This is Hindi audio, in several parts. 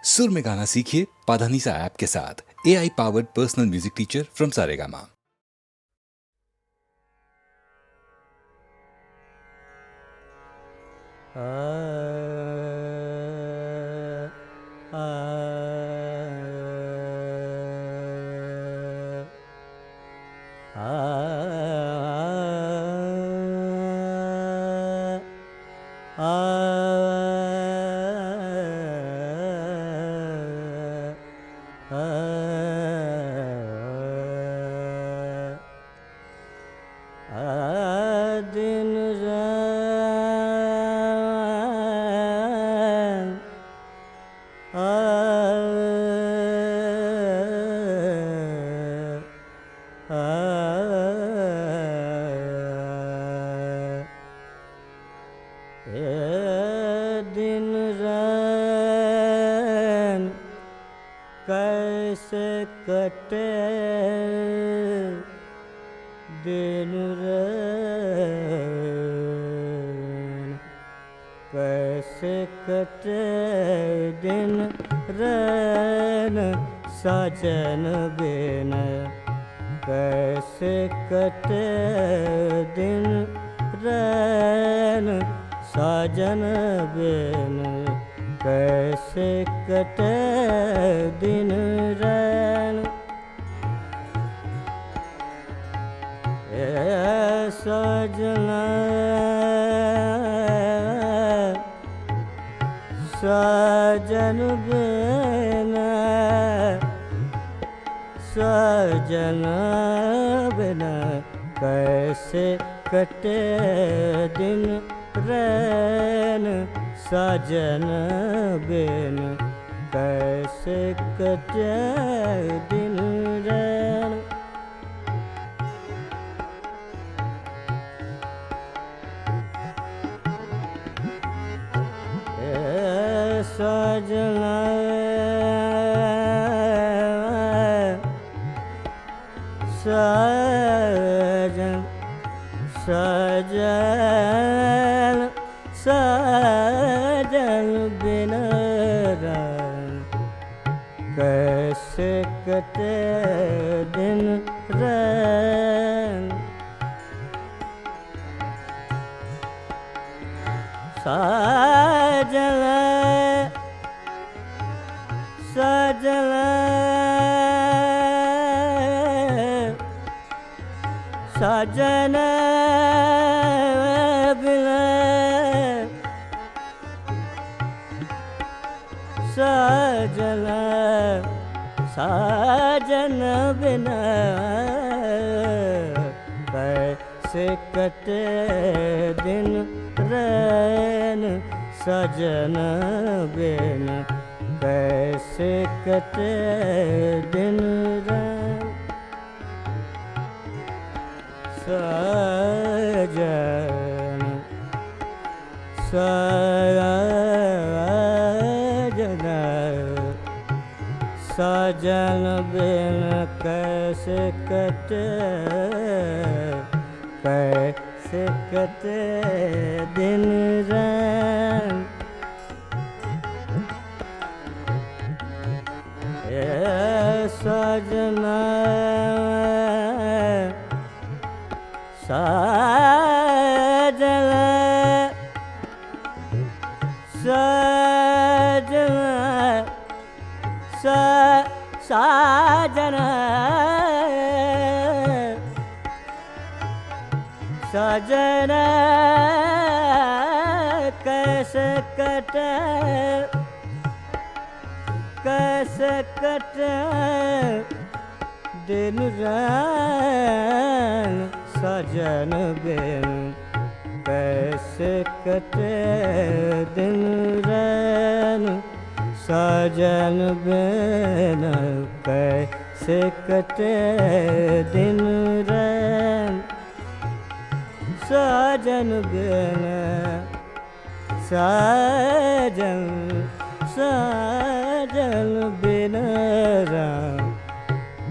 सुर में गाना सीखिए पाधानीसा ऐप के साथ। AI powered personal music teacher from Saregama. कैसे कटे दिन रैन, कैसे कटे दिन रैन साजन बिन, कैसे कटे दिन रैन साजन बिन, कैसे कटे दिन रैन। सजना साजन बिन, साजन बिन, कैसे कटे दिन रैन साजन बिन, कैसे कटे दिन रैन। सजना साजन साजन साजन बिन कैसे कटे दिन रैन। साजन साजन साजन बिन, साजन साजन बिन, कैसे कटे दिन रैन सजन बिन, कैसे कटे दिन रैन। सजन सजन सजन बिन, कैसे कटे, कैसे कटे दिन रैन। सजना साजन साजन साजन साजन कैसे कटे, कैसे कटे दिन रैन सजन बिन, कैसे कटे दिन रैन सजन बिन, कैसे कटे दिन रैन। सजन बिन साजन साजन बिन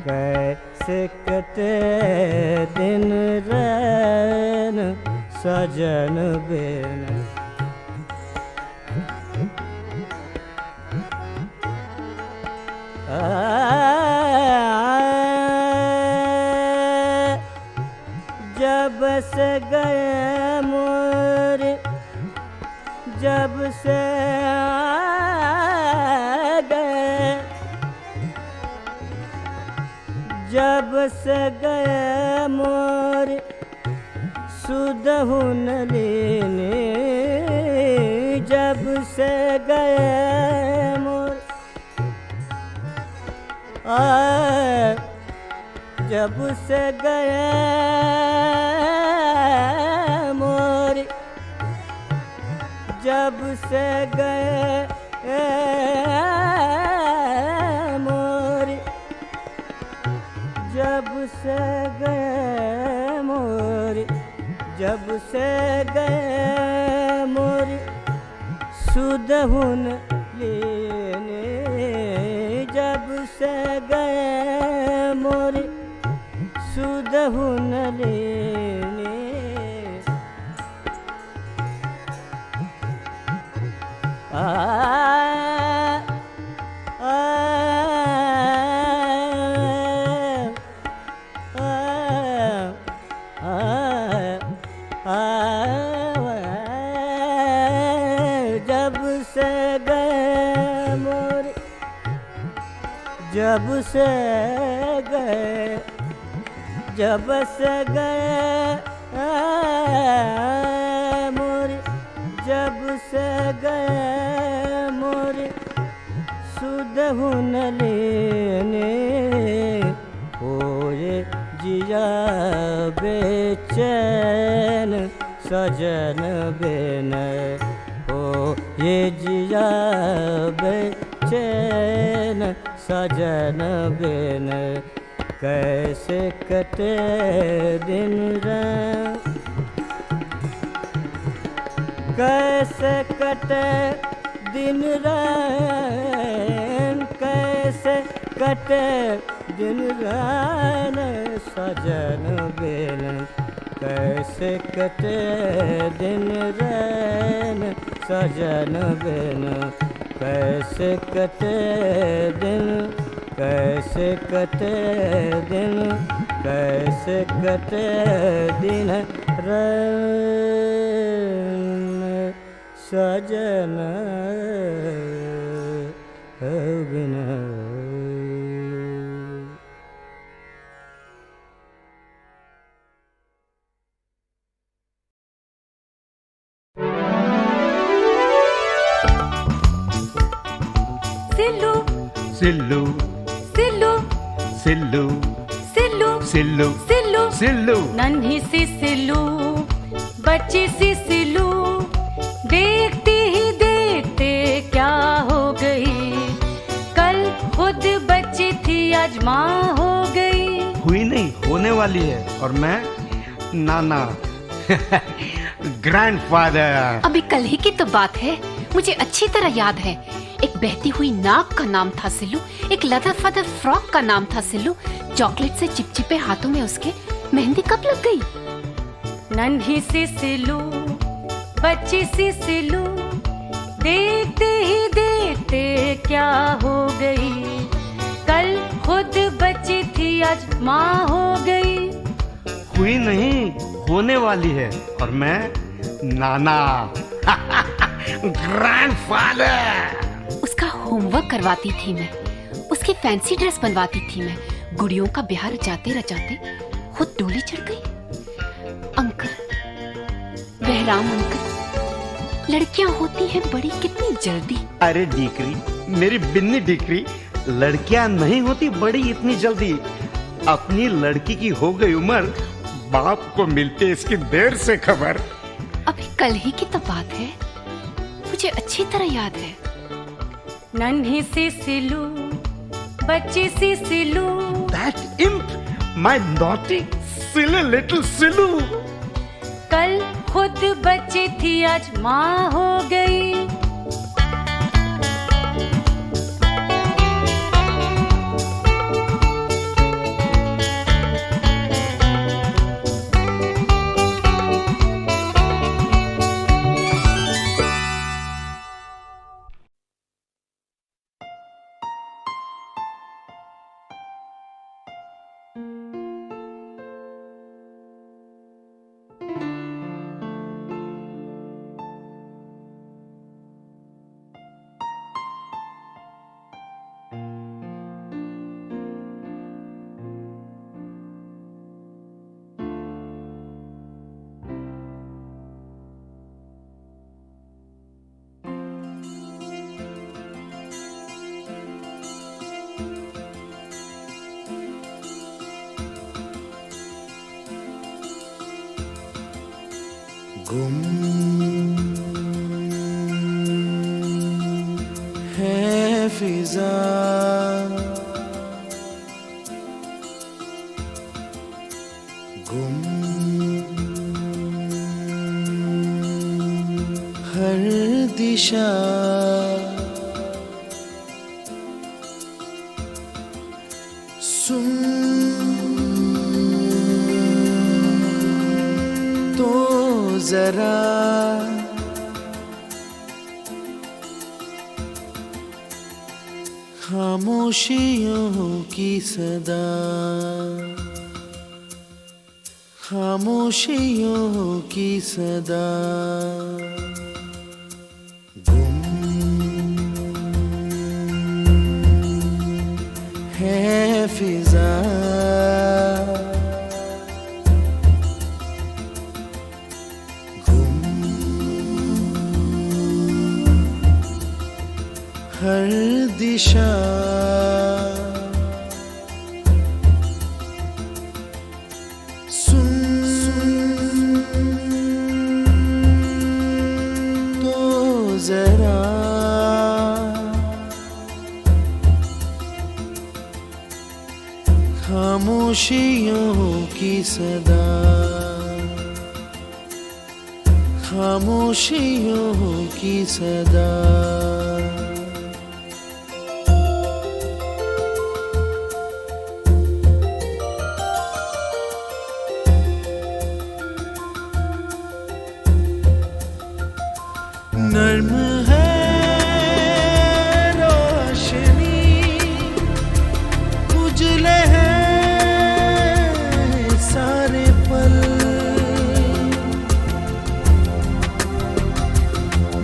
कैसे कटे दिन रैन सजन बिन। जब से गए मोर, जब से गए, जब से गए मोर सुदहु न लेने, जब से गए मोर जब से गए मोर, जब से गए मोर, जब से गए मोर, जब से गए मोर सुदहु न लेने, जब से गए मोर सुदहु न लेने। जब से गए मोर, जब से गए, जब से गए मोर, जब से गए मोर सुदहु न लेने। होए जिया बेचैन सजन बिन, हो ये जिया बेचैन सजन बिन, कैसे कटे दिन रात, कैसे कटे दिन रात, कैसे कटे दिन रात सजन बिन, कैसे कटे दिन रात सजन बिन, कैसे कटे दिन, कैसे कटे दिन, कैसे कटे दिन सजन बिन। सिल्लू सिल्लू सिल्लू सिल्लू सिल्लू सिल्लू सिल्लू सिल्लू नन्ही सी सिल्लू, बच्ची सी सिल्लू, देखती ही देखते क्या हो गई। कल खुद बच्ची थी आज माँ हो गई। हुई नहीं, होने वाली है। और मैं नाना ग्रैंडफादर। अभी कल ही की तो बात है, मुझे अच्छी तरह याद है। एक बहती हुई नाक का नाम था सिल्लू, एक लदर फदर फ्रॉक का नाम था सिल्लू। चॉकलेट से चिपचिपे हाथों में उसके मेहंदी कब लग गई। नन्ही सी सिल्लू, बच्ची सी सिल्लू, देखते ही देखते क्या हो गई। कल खुद बच्ची थी आज माँ हो गई। हुई नहीं, होने वाली है। और मैं नाना ग्रैंडफादर। उसका होमवर्क करवाती थी मैं, उसकी फैंसी ड्रेस बनवाती थी मैं। गुड़ियों का ब्याह रचाते रचाते खुद डोली चढ़ गई। अंकल, बहराम अंकल, लड़कियां होती हैं बड़ी कितनी जल्दी। अरे डीकरी, मेरी बिन्नी डीकरी, लड़कियां नहीं होती बड़ी इतनी जल्दी। अपनी लड़की की हो गई उम्र, बाप को मिलते इसकी देर से खबर। अभी कल ही की तो बात है, मुझे अच्छी तरह याद है। नन्ही सी सिल्लू, बच्ची सी Sillu, That imp, my naughty, silly little Sillu. कल खुद बच्ची थी आज माँ हो गई। गुम है फिजा, गुम हर दिशा, सुन तो जरा खामोशियों की सदा, खामोशियों की सदा, गुम है फिजा, गुम हर दिशा, जरा खामोशियों की सदा, खामोशियों की सदा, नर्म है रोशनी, उजले हैं सारे पल,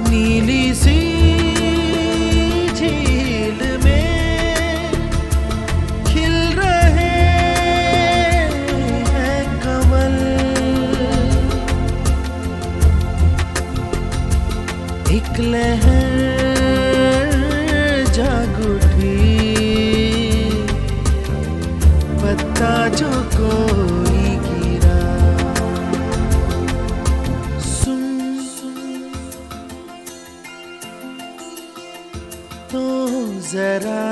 नीली सी झील में खिल रहे हैं कमल, एक लहर जाग उठी, पत्ता जो कोई गिरा, सुन तो जरा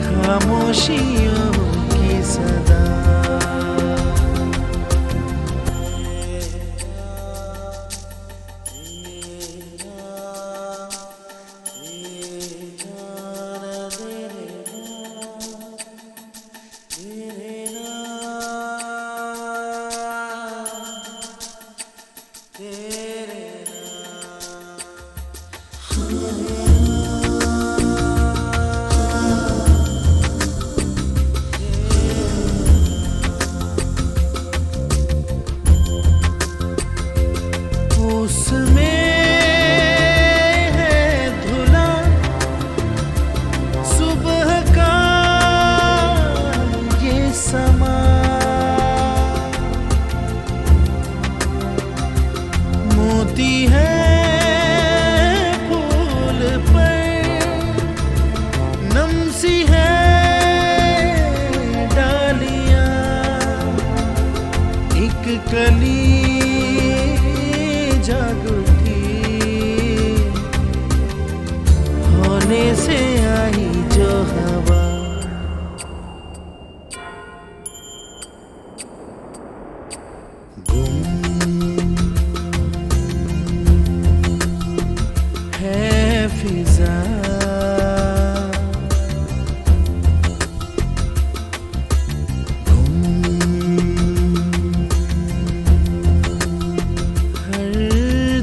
खामोशियों की सदा, उसमें है धुला सुबह का ये समा, मोती है फूल पर, नम सी है डालियां, एक कली जाग उठी, होने से आई जो हवा, गुम है फिजा,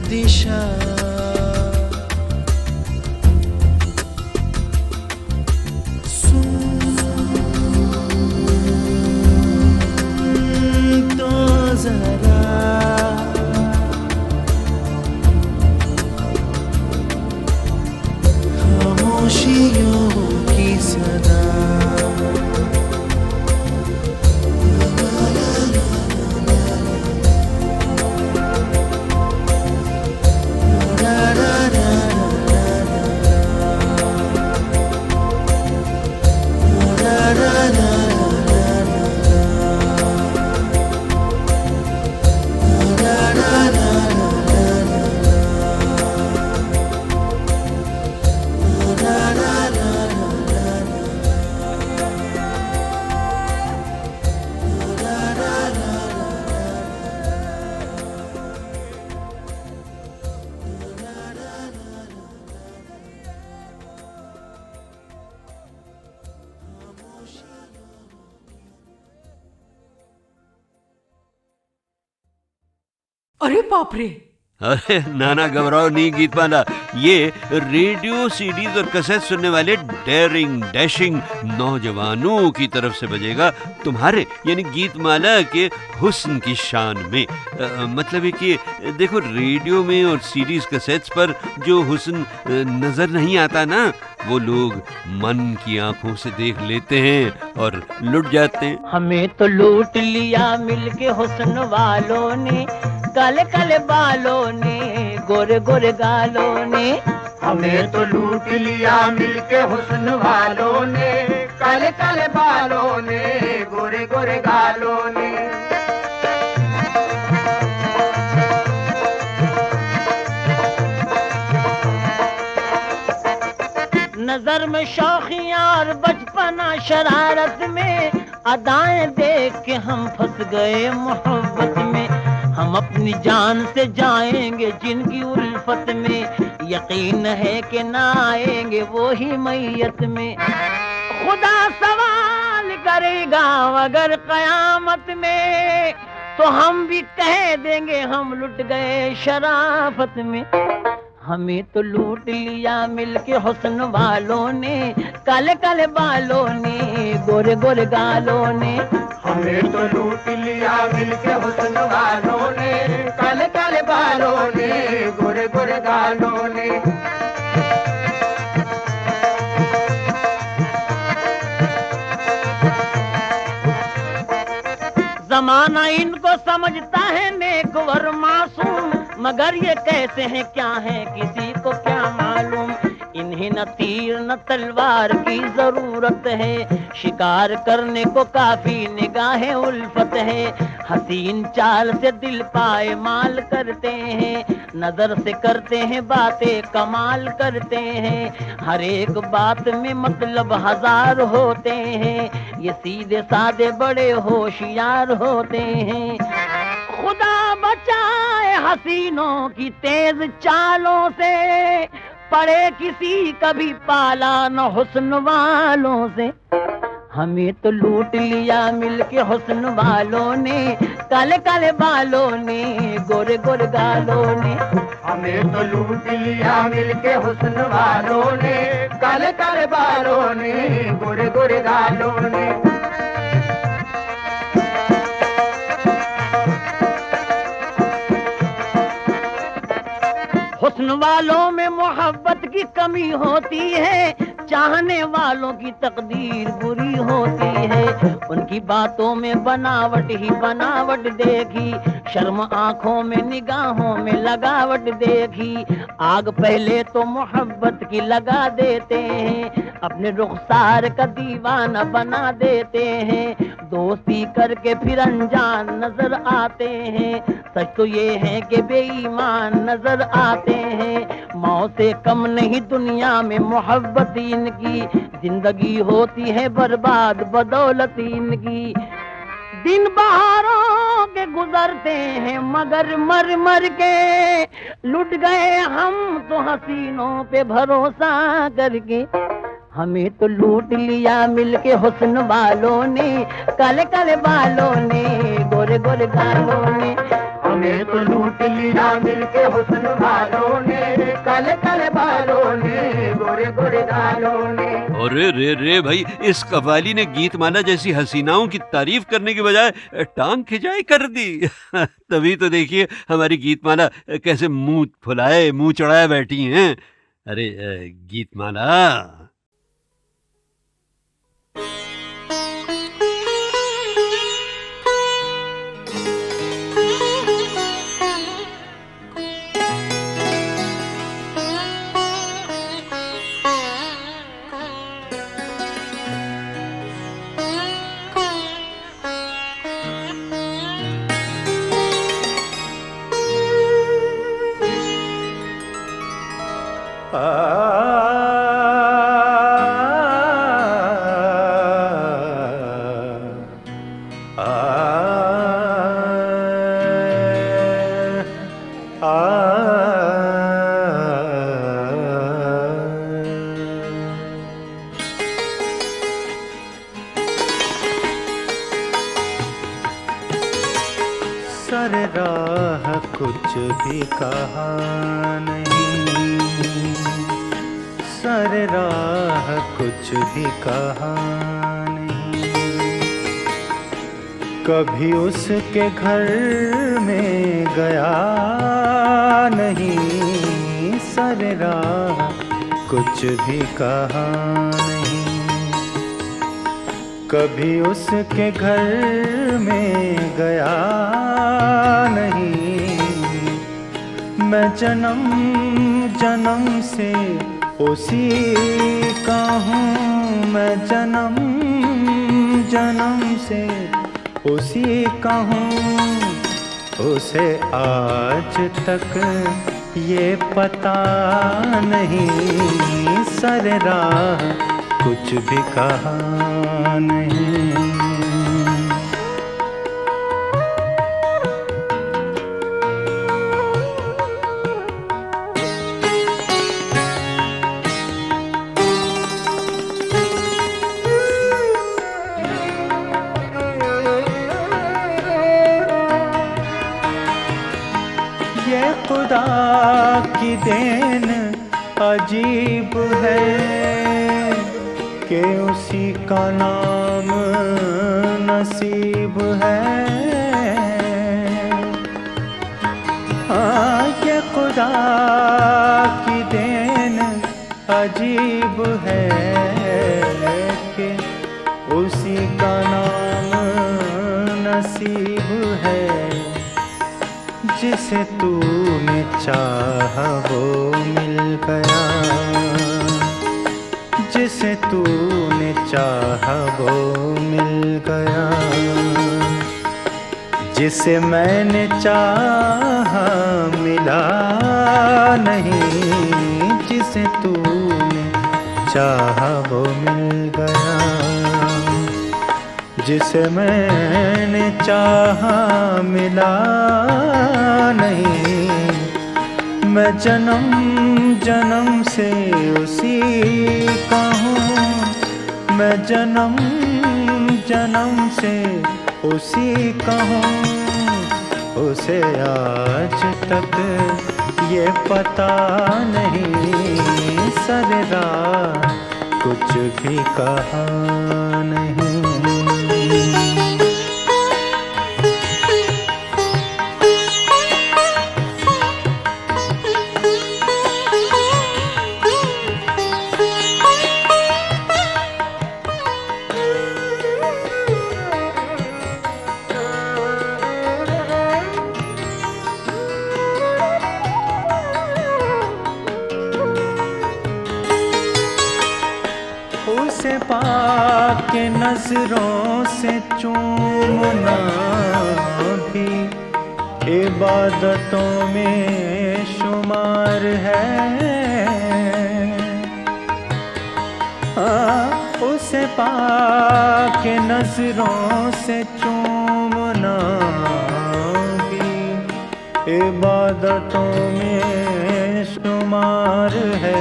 दिशा, सुन तो जरा अरे बाप रे। अरे नाना घबराओ नहीं गीतमाला, ये रेडियो सीडीज और कैसेट सुनने वाले डेयरिंग डैशिंग नौजवानों की तरफ से बजेगा तुम्हारे यानी गीतमाला के हुस्न की शान में। मतलब है कि देखो रेडियो में और सीडीज कैसेट्स पर जो हुस्न नजर नहीं आता ना, वो लोग मन की आंखों से देख लेते हैं और लुट जाते हैं। हमें तो लूट लिया मिलके हुस्न वालों ने, काले काले बालों ने, गोरे गोरे गालों ने। हमें तो लूट लिया मिलके हुस्न वालों ने, काले काले बालों ने, गोरे गोरे गालों ने। नजर में शौखियां और बचपना शरारत में, अदाएं देख के हम फंस गए मोहब्बत में। हम अपनी जान से जाएंगे जिनकी उल्फत में, यकीन है कि ना आएंगे वो ही मैयत में। खुदा सवाल करेगा अगर कयामत में, तो हम भी कह देंगे हम लुट गए शराफत में। हमें तो लूट लिया मिलके हुस्न वालों ने, काले काले बालों ने, गोरे गोरे गालों ने। हमें तो लूट लिया मिलके हुस्न वालों ने, काले काले बालों ने, गोरे गोरे गालों ने। जमाना इनको समझता है नेकवर मासूम, मगर ये कैसे हैं क्या हैं किसी को क्या मालूम। इन्हें न तीर न तलवार की जरूरत है, शिकार करने को काफी निगाहें उल्फत है। हसीन चाल से दिल पाए माल करते हैं, नजर से करते हैं बातें कमाल करते हैं। हर एक बात में मतलब हजार होते हैं, ये सीधे साधे बड़े होशियार होते हैं। खुदा बचाए हसीनों की तेज चालों से, पड़े किसी कभी पाला न हुस्न वालों से। हमें तो लूट लिया मिलके हुस्न वालों ने, काले काले बालों ने, गोरे गोरे गालों ने। हमें तो लूट लिया मिलके हुस्न वालों ने, काले काले बालों ने, गोरे गोरे गालों ने। हुस्न वालों में मोहब्बत की कमी होती है, चाहने वालों की तकदीर बुरी होती है। उनकी बातों में बनावट ही बनावट देखी, शर्म आंखों में निगाहों में लगावट देखी। आग पहले तो मोहब्बत की लगा देते हैं, अपने रुखसार का दीवाना बना देते हैं। दोस्ती करके फिर अनजान नजर आते हैं, सच तो ये है कि बेईमान नजर आते हैं। मौत से कम नहीं दुनिया में मोहब्बत इनकी, जिंदगी होती है बर्बाद बदौलत इनकी। दिन बहारों के गुजरते हैं मगर मर मर के, लुट गए हम तो हसीनों पे भरोसा करके। हमें तो लूट लिया मिलके हुस्न वालों ने, काले काले बालों ने, गोरे गोरे गालों ने। हमें तो लूट लिया मिलके हुस्न वालों ने, काले काले बालों ने, गोरे गोरे गालों ने। अरे रे रे भाई, इस कव्वाली ने गीतमाला जैसी हसीनाओं की तारीफ करने के बजाय टांग खिंचाई कर दी। तभी तो देखिए हमारी गीतमाला कैसे मुंह फुलाए मुंह चढ़ाए बैठी हैं। अरे गीतमाला। सर राह कुछ भी कहा नहीं, सर राह कुछ भी कहा नहीं। कभी उसके घर में गया नहीं, सर राह कुछ भी कहा नहीं। कभी उसके घर में गया नहीं, मैं जन्म जन्म से उसी का हूँ, मैं जन्म जन्म से उसी का हूँ। उसे आज तक ये पता नहीं, सर राह कुछ भी कहा नहीं। ये खुदा की देन अजीब है कि उसी का नाम नसीब है। हाँ, ये खुदा की देन अजीब है कि उसी का नाम नसीब है। जिसे तूने चाहा वो मिल गया, जिसे तूने चाहा वो मिल गया। जिसे मैंने चाहा मिला नहीं, जिसे तूने चाहा वो मिल गया। जिसे मैंने चाहा मिला नहीं, मैं जन्म जन्म से उसी का हूँ, मैं जन्म जन्म से उसी का हूँ। उसे आज तक ये पता नहीं, सर राह कुछ भी कहा नहीं। उसे पाके नजरों से चूमना भी इबादतों में शुमार है। हाँ, उसे पाके नजरों से चूमना भी इबादतों में शुमार है।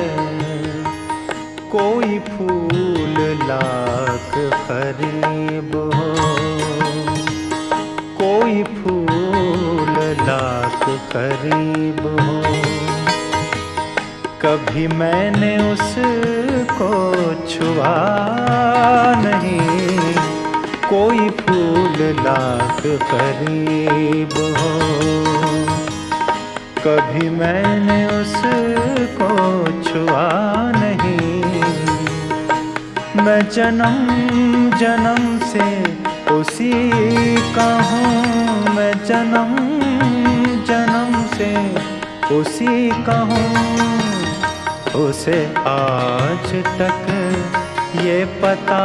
कोई फूल लाख करीब हो, कोई फूल लाख करीब हो। कभी मैंने उसको छुआ नहीं, कोई फूल लाख करीब हो। कभी मैंने उसको छुआ नहीं, मैं जन्म जन्म से उसी का हूँ, मैं जन्म जन्म से उसी का हूँ। उसे आज तक ये पता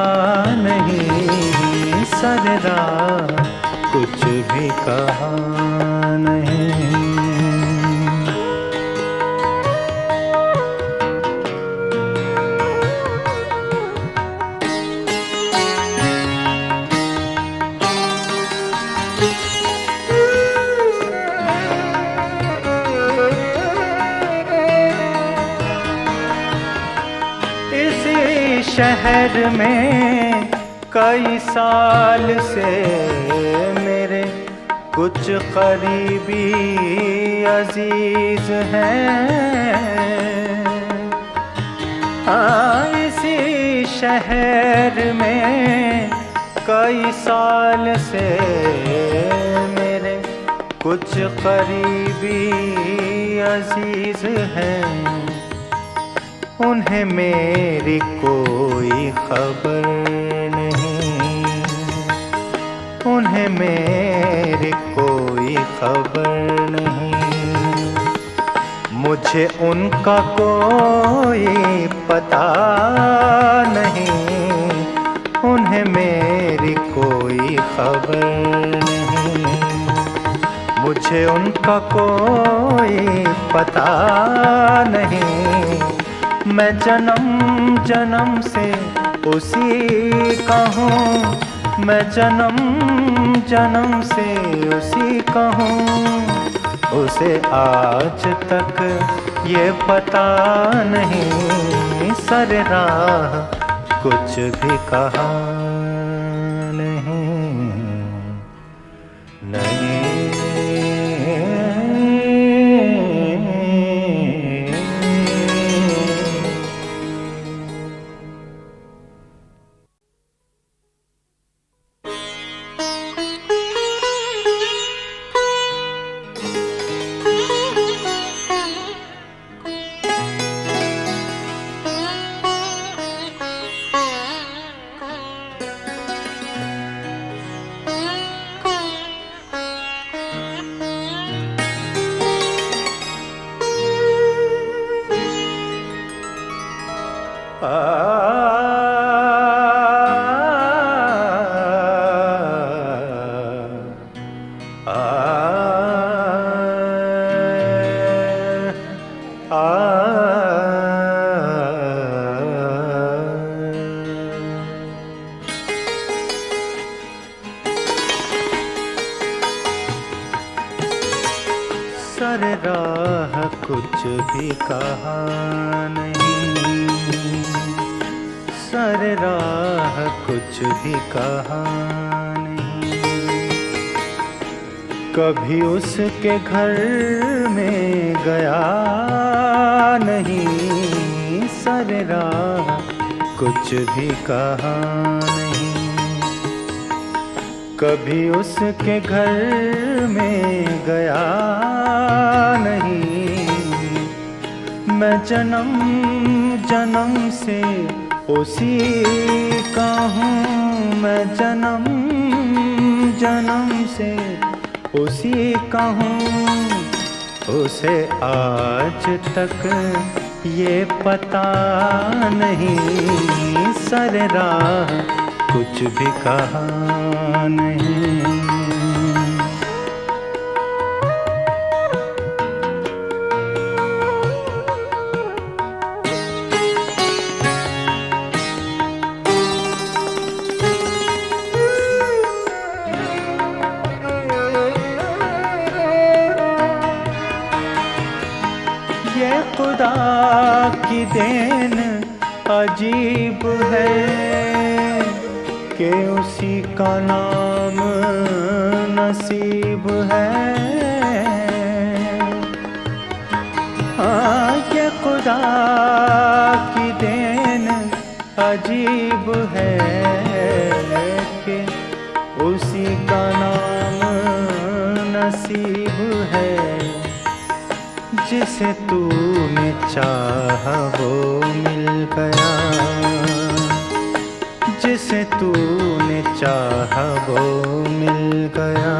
नहीं, सर राह कुछ भी कहा नहीं। शहर में कई साल से मेरे कुछ करीबी अजीज हैं, इसी शहर में कई साल से मेरे कुछ करीबी अजीज हैं। उन्हें मेरी कोई खबर नहीं, उन्हें मेरी कोई खबर नहीं। मुझे उनका कोई पता नहीं, उन्हें मेरी कोई खबर नहीं। मुझे उनका कोई पता नहीं। मैं जन्म जन्म से उसी का हूँ, मैं जन्म जन्म से उसी का हूँ। उसे आज तक ये पता नहीं, सर राह कुछ भी कहा नहीं। सर राह कुछ भी कहा नहीं, सर राह कुछ भी कहा नहीं। कभी उसके घर में गया नहीं, सर राह कुछ भी कहा नहीं। कभी उसके घर में गया नहीं। मैं जन्म जन्म से उसी का हूँ, मैं जन्म जन्म से उसी का हूँ। उसे आज तक ये पता नहीं, सर राह कुछ भी कहा नहीं। ये खुदा की देन अजीब है कि उसी का नाम नसीब है। हाँ, ये खुदा की देन अजीब है कि उसी का नाम नसीब है। जिसे तूने चाहा वो मिल गया, जिसे तूने चाहा वो मिल गया।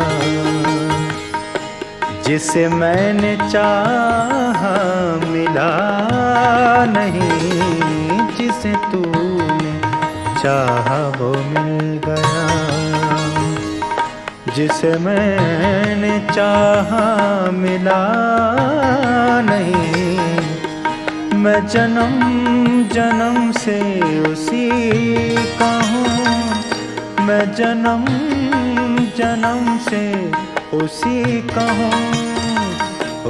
जिसे मैंने चाहा मिला नहीं, जिसे तूने चाहा वो मिल गया। जिसे मैंने चाहा मिला नहीं। मैं जन्म जन्म से उसी का हूँ, मैं जन्म जन्म से उसी का हूँ।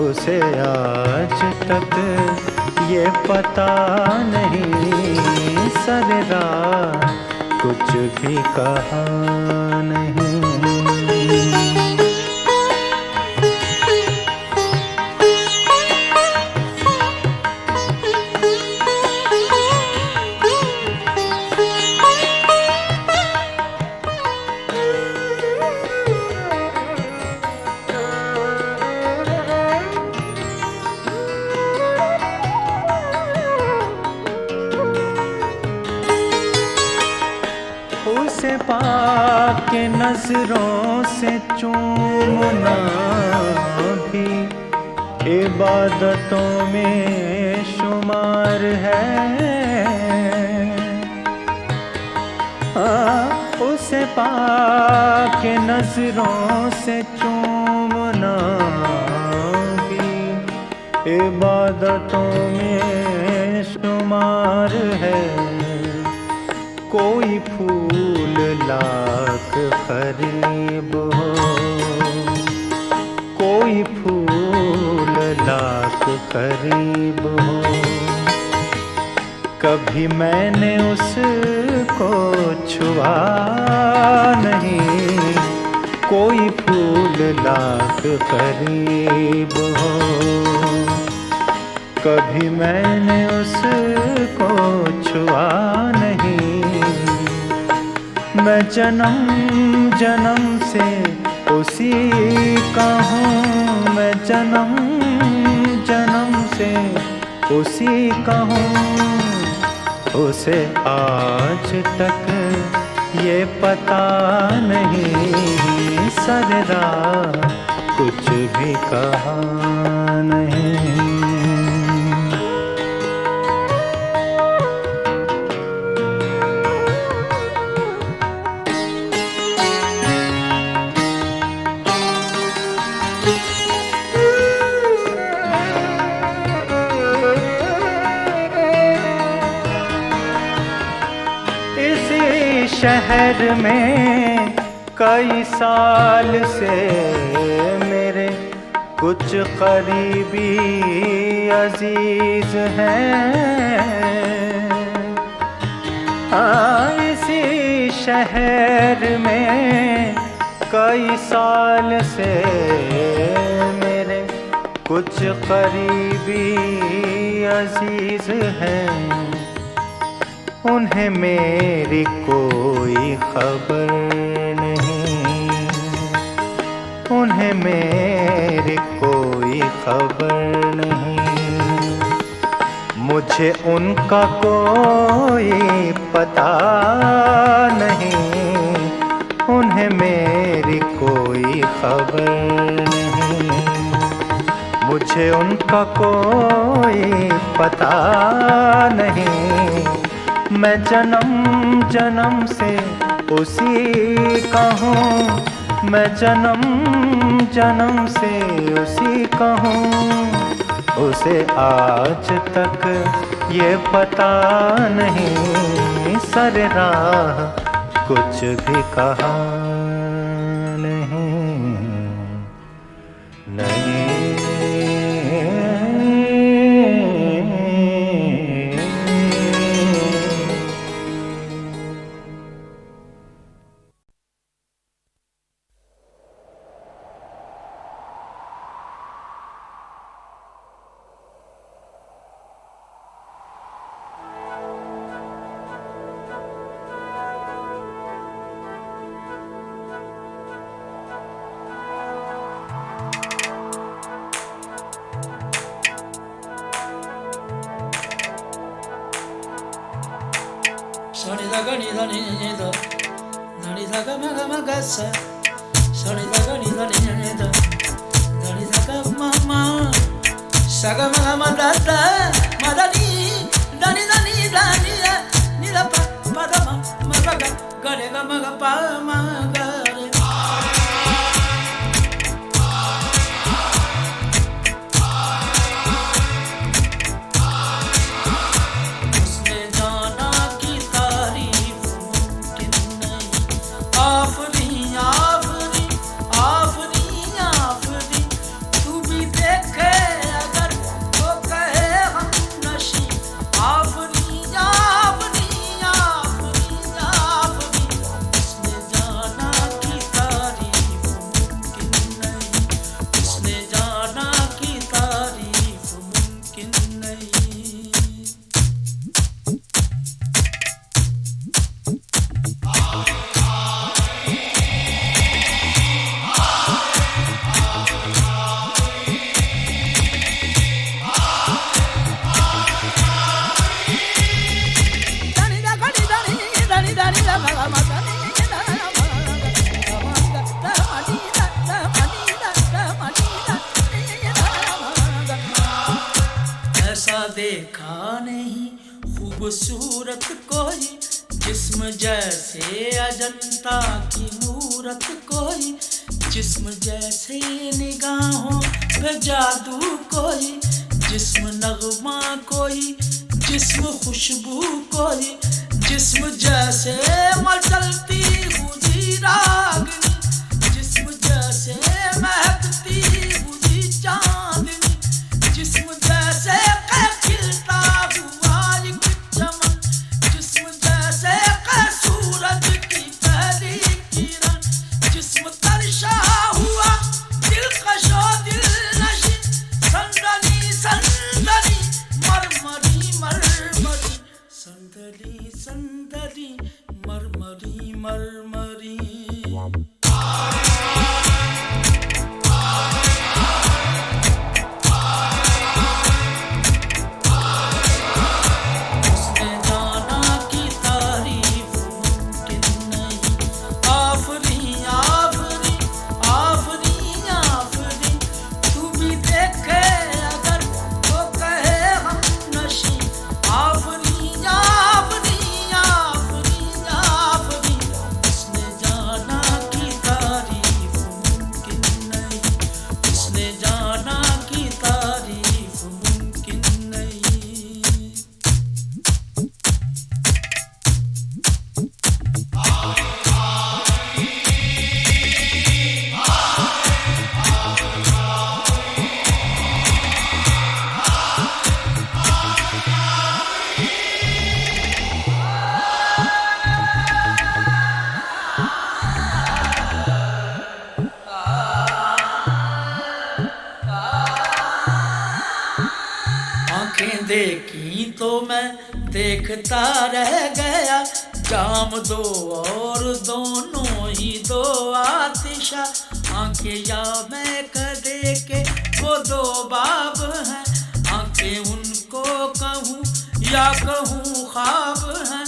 उसे आज तक ये पता नहीं, सर राह कुछ भी कहा नहीं। पाके नजरों से चूमना भी इबादतों में शुमार है। उसे पाके नजरों से चूमना भी इबादतों में शुमार है। कोई फूल लाख करीब हो, कोई फूल लाख करीब हो, कभी मैंने उसको छुआ नहीं। कोई फूल लाख करीब हो, कभी मैंने उसको छुआ नहीं। मैं जन्म जन्म से उसी का हूँ, मैं जन्म जन्म से उसी का हूँ। उसे आज तक ये पता नहीं, सर राह कुछ भी कहा नहीं। शहर में कई साल से मेरे कुछ करीबी अजीज हैं। इसी शहर में कई साल से मेरे कुछ करीबी अजीज हैं। उन्हें मेरी कोई खबर नहीं, उन्हें मेरी कोई खबर नहीं। मुझे उनका कोई पता नहीं, उन्हें मेरी कोई खबर नहीं। मुझे उनका कोई पता नहीं। मैं जन्म जन्म से उसी का हूँ, मैं जन्म जन्म से उसी का हूँ। उसे आज तक ये पता नहीं, सर राह कुछ भी कहा नहीं। नहीं जाना सा देखा नहीं खूबसूरत कोई, जिस्म जैसे अजंता की मूरत कोई, जिस्म जैसे निगाहों पे जादू कोई, जिस्म नगमा कोई, जिस्म खुशबू कोई, जिस्म जैसे मचलती हुई रागनी, जिस्म जैसे महकती हुई चांदनी, जिस्म जैसे खिलता हुआ एक चमन, जिस्म जैसे सूरज की पहली किरण, जिस्म तरशा हुआ दिलकशो दिलनशी, संदनी संदनी मरमरी मरमरी, संदनी संदनी मरमरी मरमरी। देखी तो मैं देखता रह गया, जाम दो और दोनों ही दो आतिशा, आंखें या मैं कदे के वो दो बाब हैं, आंखें उनको कहूँ या कहूँ ख्वाब हैं,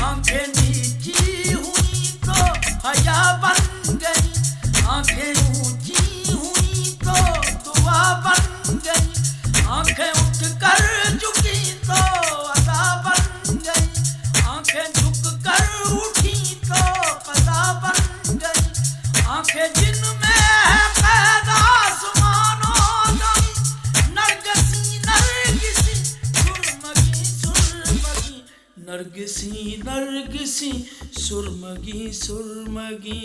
आंखें नीची हुई तो हया बन गई, आंखें ऊंची हुई तो दुआ बन गई, आंखें उठ कर झुकी तो अदा बन गई, आंखें झुक कर उठी तो कदा बन गई, आंखें जिनमें है कैद आसमानों ज़मीं, नरगिसी नरगिसी सुरमगी सुरमगी, नरगिसी नरगिसी सुरमगी सुरमगी।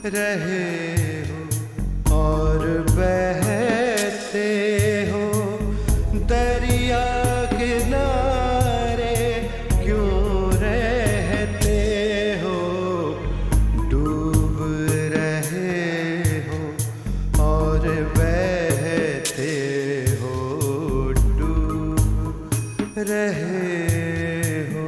रहे हो और बहते हो दरिया किनारे क्यों रहते हो, डूब रहे हो और बहते हो, डूब रहे हो।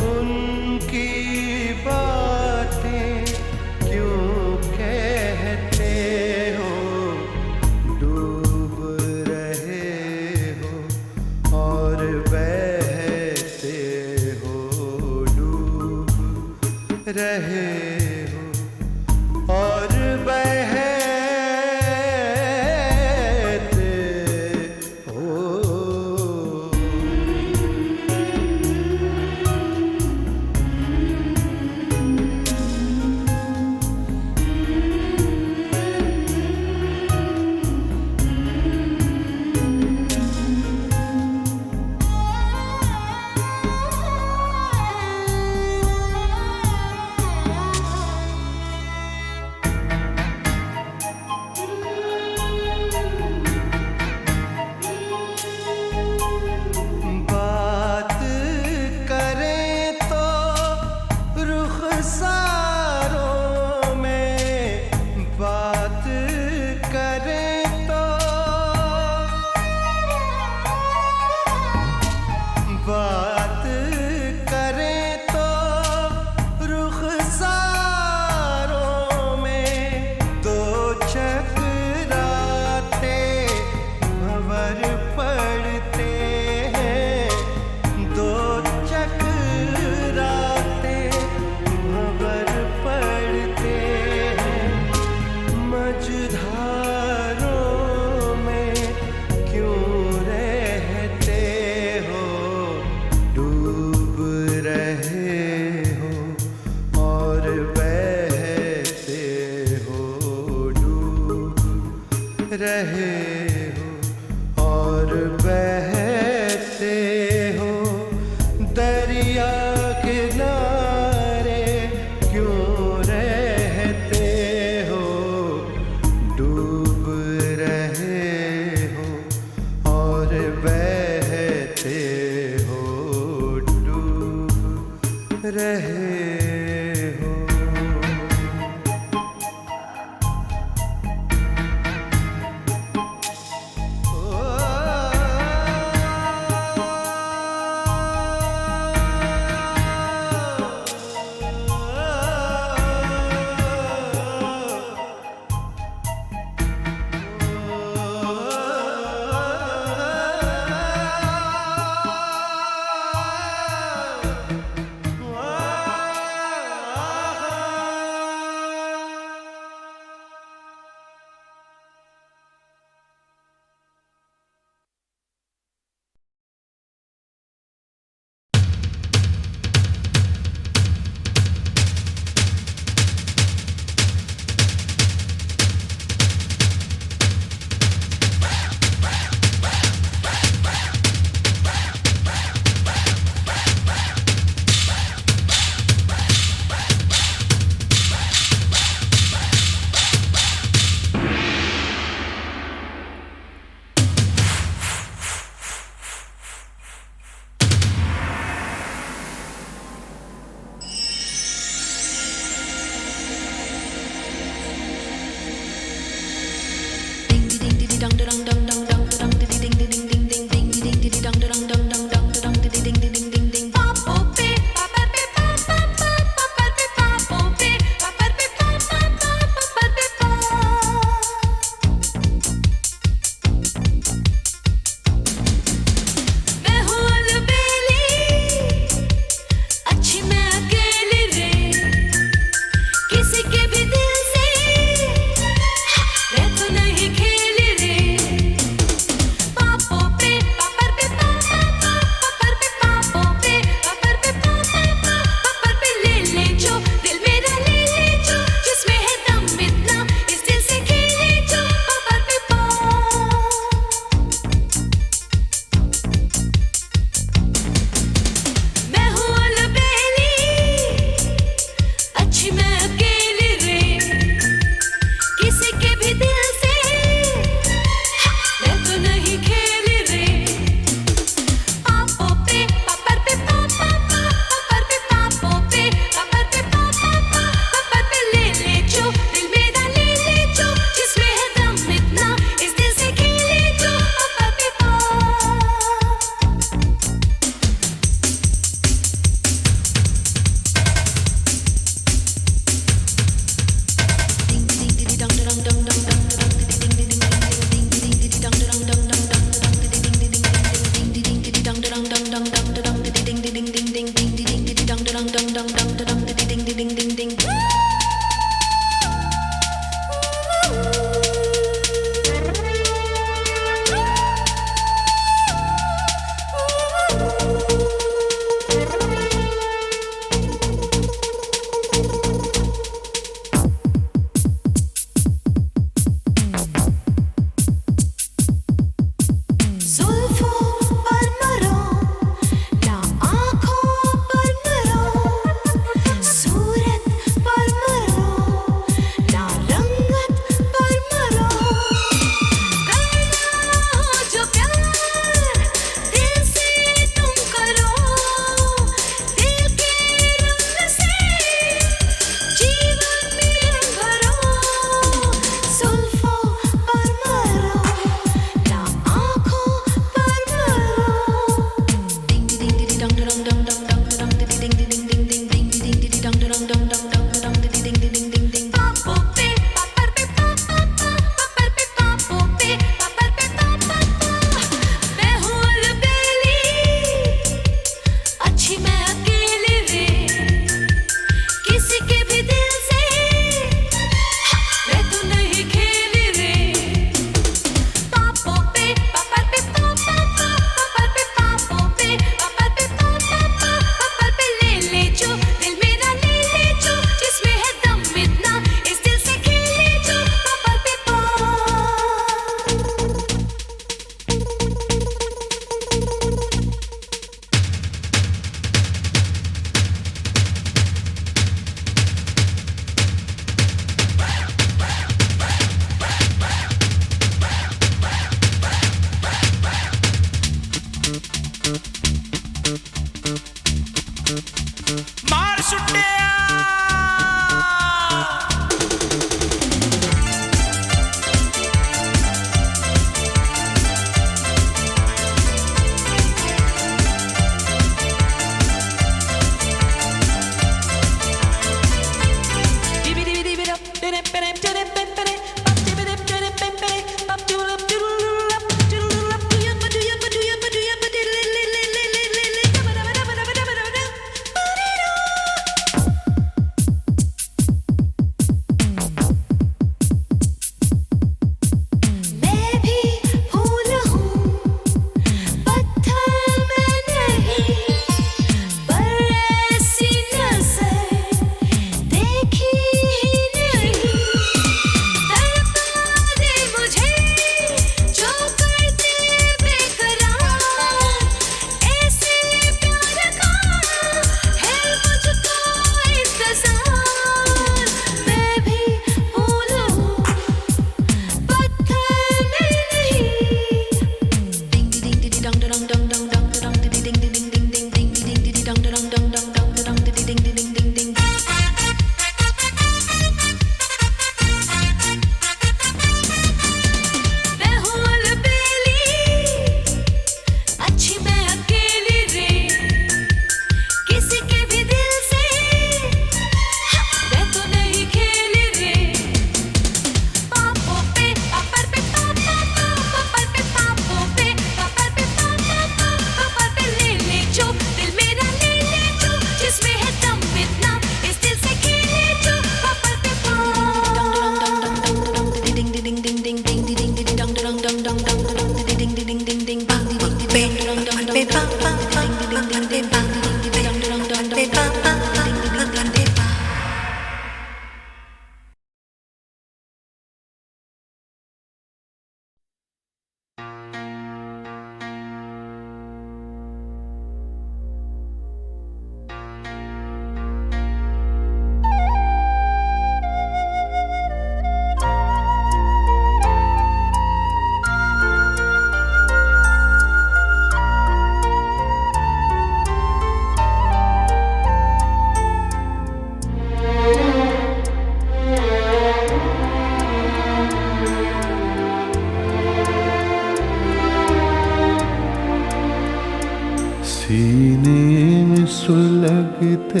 सीने में सुलगते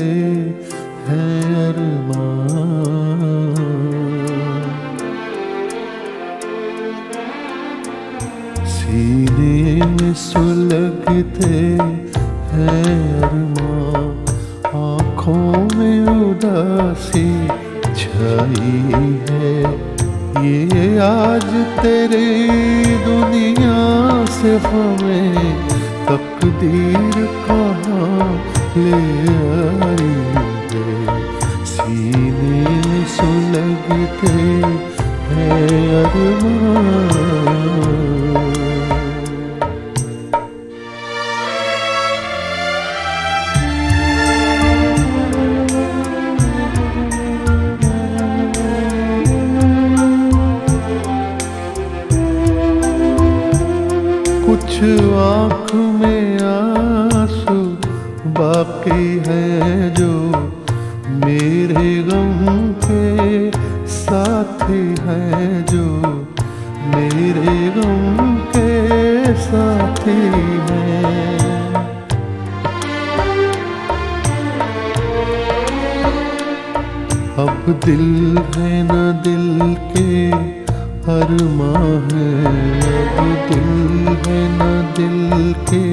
हैं अरमान, सीने में सुलगते हैं अरमान, आँखों में उदासी छाई है। ये आज तेरी दुनिया से हमें तकदीर कहाँ ले आई है। सीने में सुलगते हैं अरमान। कुछ आँख में आंसू बाकी है जो मेरे गम के साथी हैं, जो मेरे गम के साथी हैं। अब दिल है न दिल के अरमां है, अब दिल है न दिल के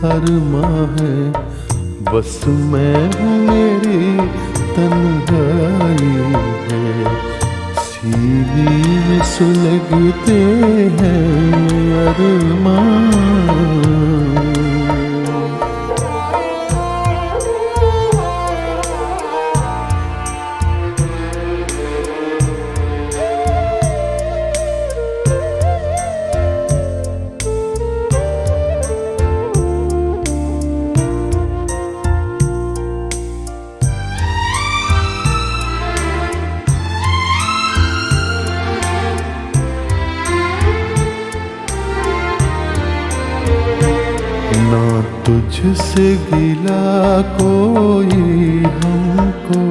अरमां है। बस मैं हूँ मेरी तन्हाई है। सीने में सुलगते हैं अरमां। ना तुझसे गिला कोई हमको,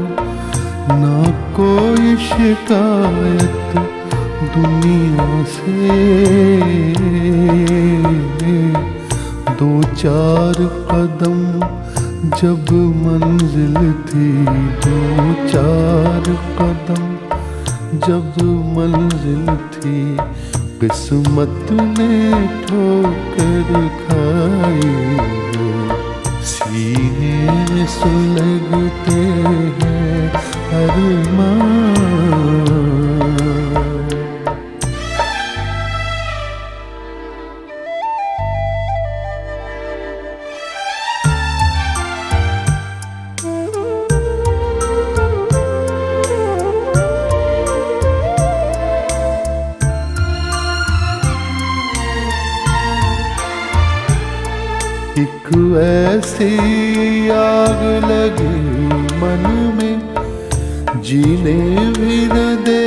ना कोई शिकायत दुनिया से। दो चार कदम जब मंजिल थी, दो चार कदम जब मंजिल थी, किस्मत ने ठोकर खाई है। सीने में सुलगते हैं अरमां। एक ऐसी आग लगी मन में, जीने भी न दे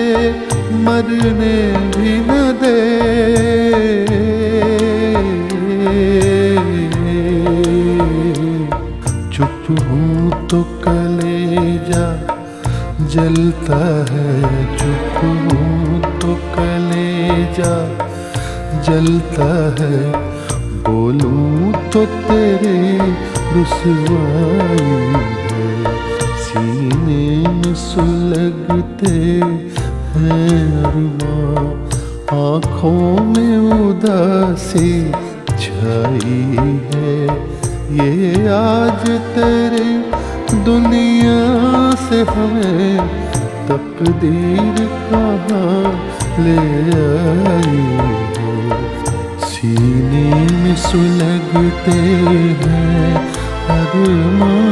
मरने भी न दे। चुप हूँ तो कलेजा जलता है, चुप हूँ तो कलेजा जलता है। बोलूं तो तेरे रुसवाई है। सीने में सुलगते हैं अरमां, आँखों में उदासी छाई है। ये आज तेरे दुनिया से हमें तकदीर कहाँ ले आई है। सीने में सुलगते हैं अरमां।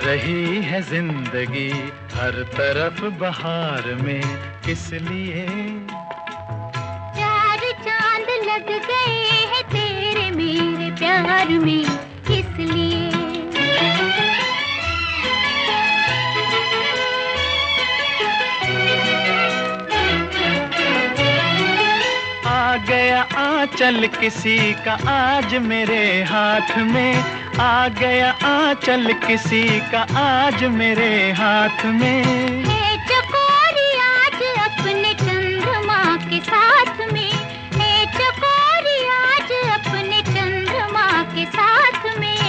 रही है जिंदगी हर तरफ बहार में, किस लिए? चार चांद लग गए हैं तेरे मेरे प्यार में, किस लिए? आ गया आंचल किसी का आज मेरे हाथ में, आ गया आंचल किसी का आज मेरे हाथ में। है चकोरी आज अपने चंद्रमा के साथ में, है चकोरी आज अपने चंद्रमा के साथ में।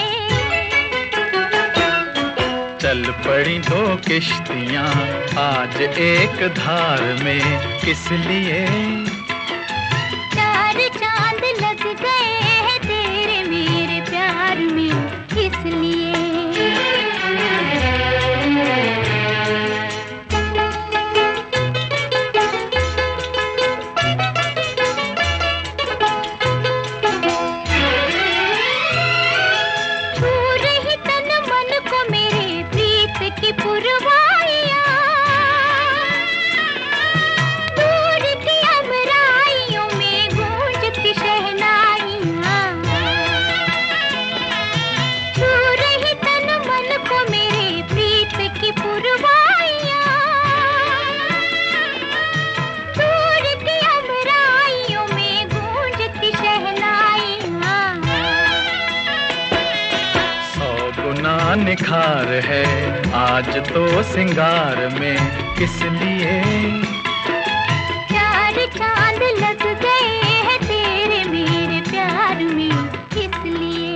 चल पड़ी दो किश्तियां आज एक धार में, किस लिए? चार चांद लग गए हैं तेरे मेरे प्यार में, किस लिए? छू रही तन मन को मेरे प्रीत की पुरवाइयाँ, दूर की अमराइयों में गूंजती शहनाइयाँ। छू रही तन मन को मेरे प्रीत की पुरवाइयाँ, दूर की अमराइयों में गूंजती शहनाइयाँ। सौ गुना निखार है आज तो सिंगार में, किस लिए? चार चांद लग गए हैं तेरे मेरे प्यार में, किस लिए?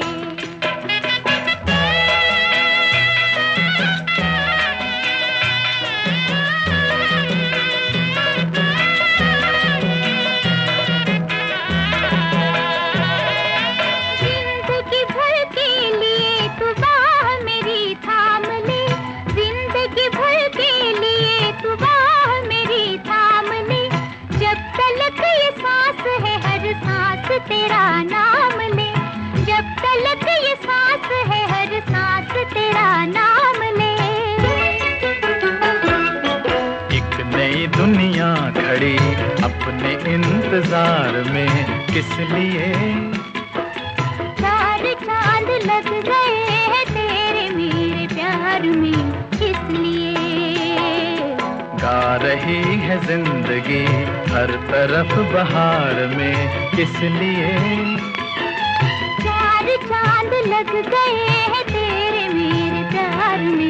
जिंदगी भर के लिए तू बाह मेरी थाम ले, जिंदगी भर के लिए तू बाह मेरी थाम ले। जब तलक ये सांस है हर सांस तेरा नाम ले, जब तलक ये सांस है हर सांस तेरा नाम ले। एक नई दुनिया खड़ी अपने इंतजार में, किस लिए? चार चांद लग गए हैं तेरे मेरे प्यार में, किस लिए? गा रही है जिंदगी हर तरफ बहार में, किस लिए? चार चांद लग गए हैं तेरे मेरे प्यार में,